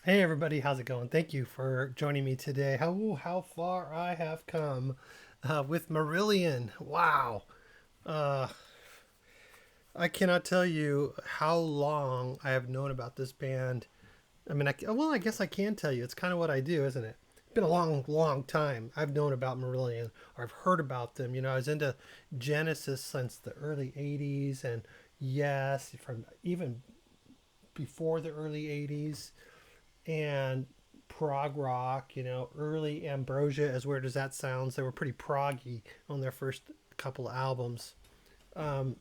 Hey everybody, how's it going? Thank you for joining me today. How far I have come with Marillion. Wow. Uh, I cannot tell you how long I have known about this band. I mean, I guess I can tell you. It's kind of what I do, isn't it? It's been a long, long time. I've known about Marillion, or I've heard about them. You know, I was into Genesis since the early '80s, and yes, from even before the early '80s. And prog rock, you know, early Ambrosia, as weird as that sounds. They were pretty proggy on their first couple of albums. Um,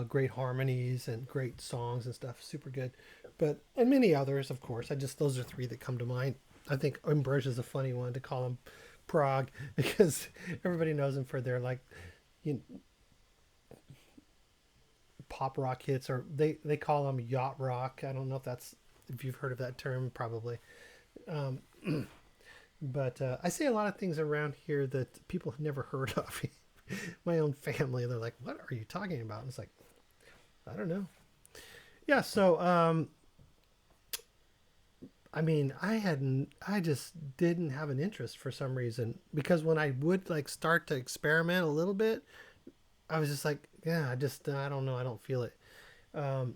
Great harmonies and great songs and stuff, super good. But and many others, of course. I just those are three that come to mind. I think Ambrosia is a funny one to call them prog because everybody knows them for their like, you know, pop rock hits, or they call them yacht rock. I don't know if you've heard of that term, probably. Um, but I say a lot of things around here that people have never heard of. My own family, they're like, "What are you talking about?" And it's like, I don't know. Yeah. So, I mean, I just didn't have an interest for some reason, because when I would like start to experiment a little bit, I was just like, yeah, I don't know, I don't feel it. Um,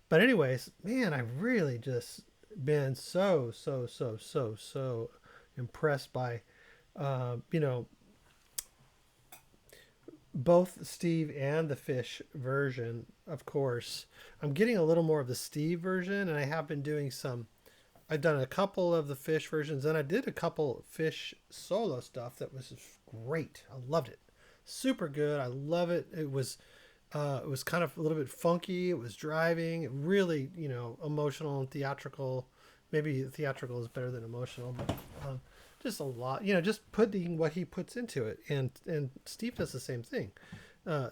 but anyways, man, I've really just been so impressed by, you know, both Steve and the Fish version. Of course, I'm getting a little more of the Steve version, and I have been doing some. I've done a couple of the Fish versions, and I did a couple Fish solo stuff that was great. I loved it, super good. I love it. It was kind of a little bit funky. It was driving. It really, you know, emotional and theatrical. Maybe theatrical is better than emotional, but just a lot. You know, just putting what he puts into it, and Steve does the same thing. Uh,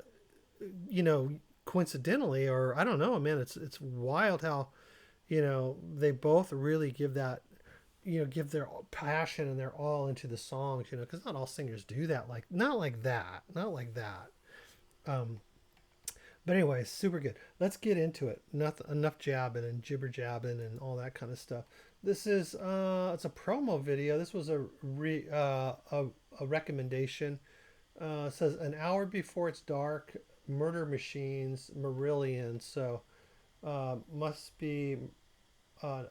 you know, coincidentally, or I don't know, man. It's wild how, you know, they both really give that, you know, give their passion and their all into the songs. You know, because not all singers do that. Like not like that. Not like that. But anyway, super good. Let's get into it. Enough jabbing and jibber jabbing and all that kind of stuff. This is it's a promo video. This was a recommendation. It says an hour before it's dark, Murder Machines, Marillion. So must be uh,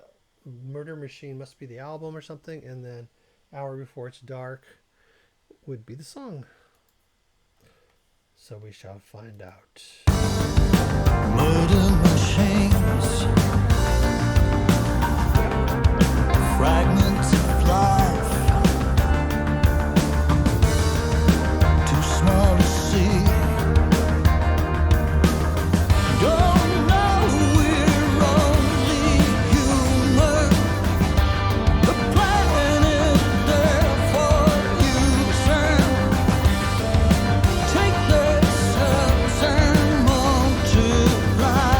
Murder Machine must be the album or something, and then hour before it's dark would be the song. So we shall find out. Murder machines, fragments of life, too small to see. Don't know we're only human. The planet there for you. Take the cells and multiply.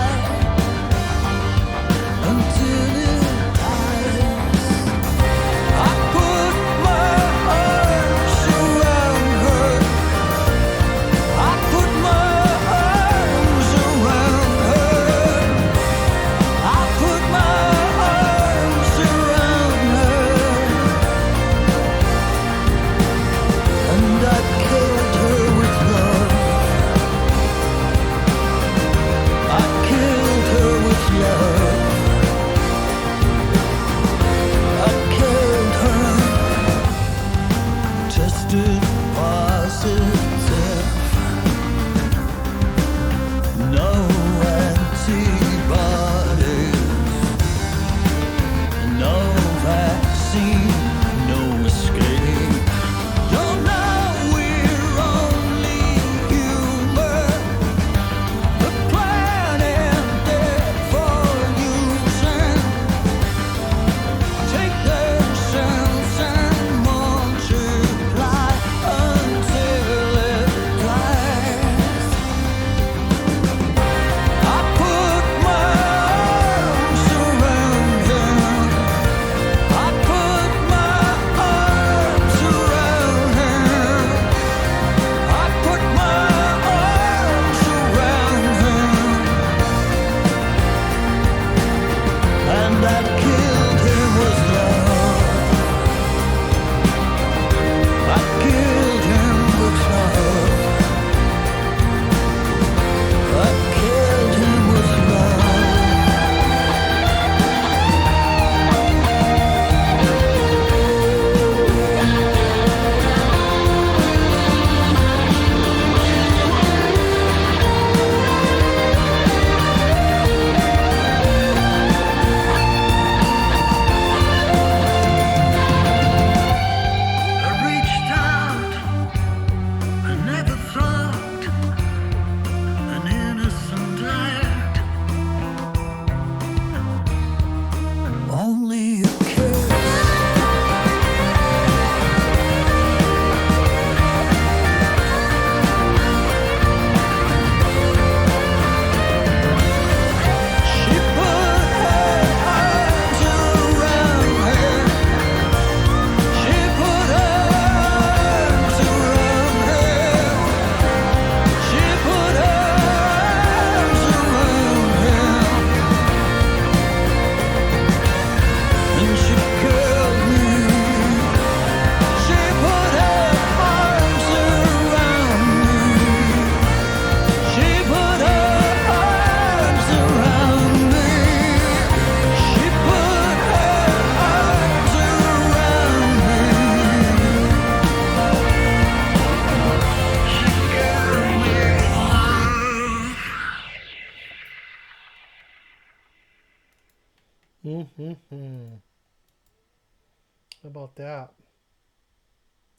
How about that?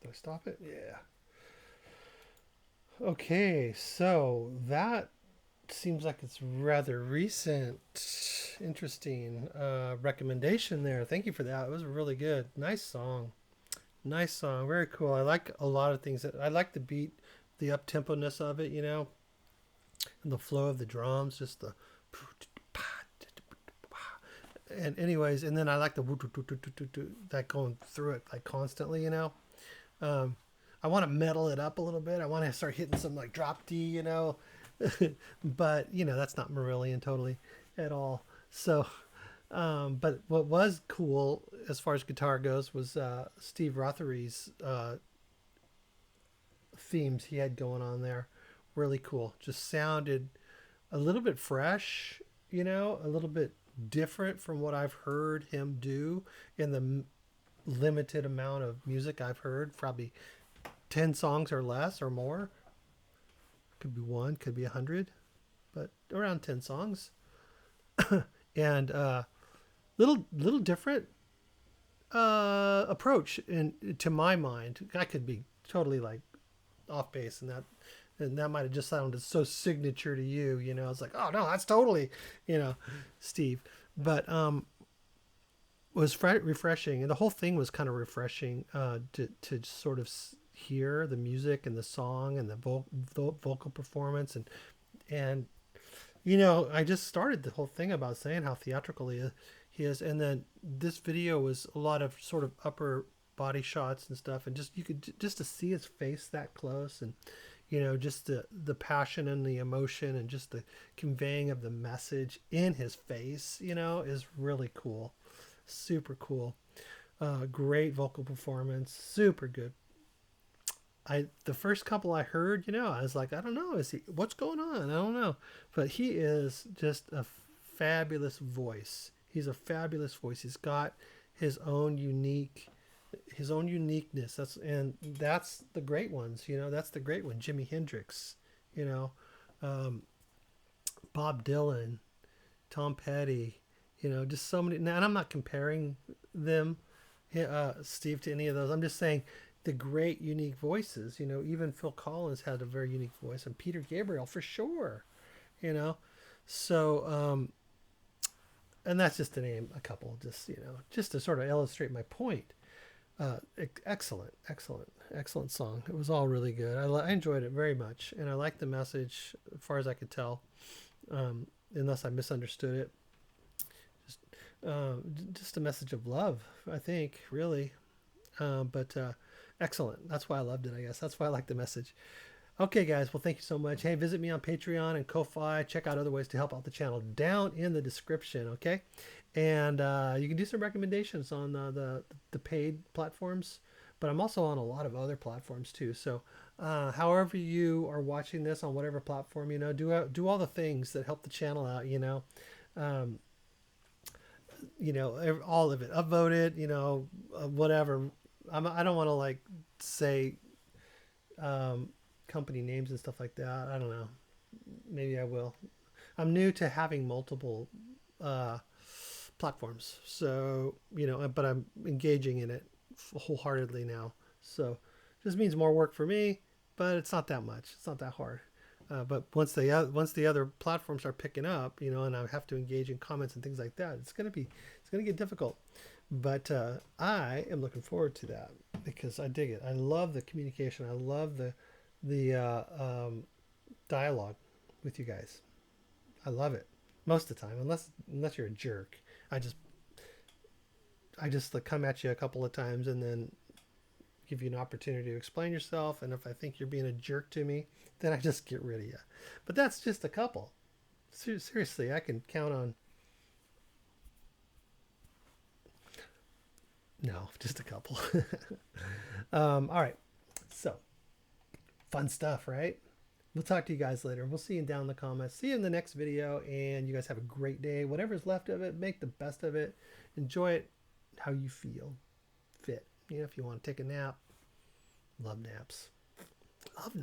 Did I stop it? Yeah. Okay, so that seems like it's rather recent. Interesting recommendation there. Thank you for that. It was really good. Nice song. Nice song. Very cool. I like a lot of things. I like the beat, the up tempo-ness of it, and the flow of the drums, just the. And anyways, and then I like the that going through it like constantly. Um, I want to metal it up a little bit. I want to start hitting some like drop D. But that's not Marillion totally at all. So, but what was cool as far as guitar goes was Steve Rothery's themes he had going on there. Really cool. Just sounded a little bit fresh, a little bit different from what I've heard him do in the limited amount of music I've heard. Probably 10 songs or less or more. Could be one, could be 100, but around 10 songs. And little different approach to my mind. I could be totally like off base, and that might have just sounded so signature to you. It's like, oh no, that's totally Steve. But was refreshing, and the whole thing was kind of refreshing to sort of hear the music and the song and the vocal performance and I just started the whole thing about saying how theatrical he is, and then this video was a lot of sort of upper body shots and stuff, and you could just to see his face that close, and just the passion and the emotion and just the conveying of the message in his face is really cool. Super cool. Great vocal performance, super good. The first couple I heard, I was like, I don't know, what's going on? I don't know. But he is just a fabulous voice. He's a fabulous voice. He's got his own uniqueness. That's the great ones, that's the great one. Jimi Hendrix, Bob Dylan, Tom Petty, just so many. Now, and I'm not comparing them, Steve, to any of those. I'm just saying the great unique voices. Even Phil Collins had a very unique voice, and Peter Gabriel for sure. So and that's just to name a couple, just to sort of illustrate my point. Excellent song. It was all really good. I enjoyed it very much, and I liked the message as far as I could tell, unless I misunderstood it. Just a message of love, I think, really. But excellent. That's why I loved it, I guess. That's why I like the message. Okay, guys. Well, thank you so much. Hey, visit me on Patreon and Ko-Fi. Check out other ways to help out the channel down in the description, okay? And you can do some recommendations on the paid platforms, but I'm also on a lot of other platforms too. So however you are watching this on whatever platform, do all the things that help the channel out, all of it, upvote it, whatever. I don't want to like say company names and stuff like that. I don't know. Maybe I will. I'm new to having multiple platforms, so but I'm engaging in it wholeheartedly now. So just means more work for me, but it's not that much. It's not that hard. But once the other platforms are picking up, and I have to engage in comments and things like that, it's gonna get difficult. But I am looking forward to that because I dig it. I love the communication. I love the dialogue with you guys. I love it most of the time, unless you're a jerk. I just like come at you a couple of times and then give you an opportunity to explain yourself. And if I think you're being a jerk to me, then I just get rid of you. But that's just a couple. Seriously, I can count on. No, just a couple. All right. So fun stuff, right? We'll talk to you guys later. We'll see you down in the comments. See you in the next video. And you guys have a great day. Whatever's left of it, make the best of it. Enjoy it how you feel fit. If you want to take a nap, love naps. Love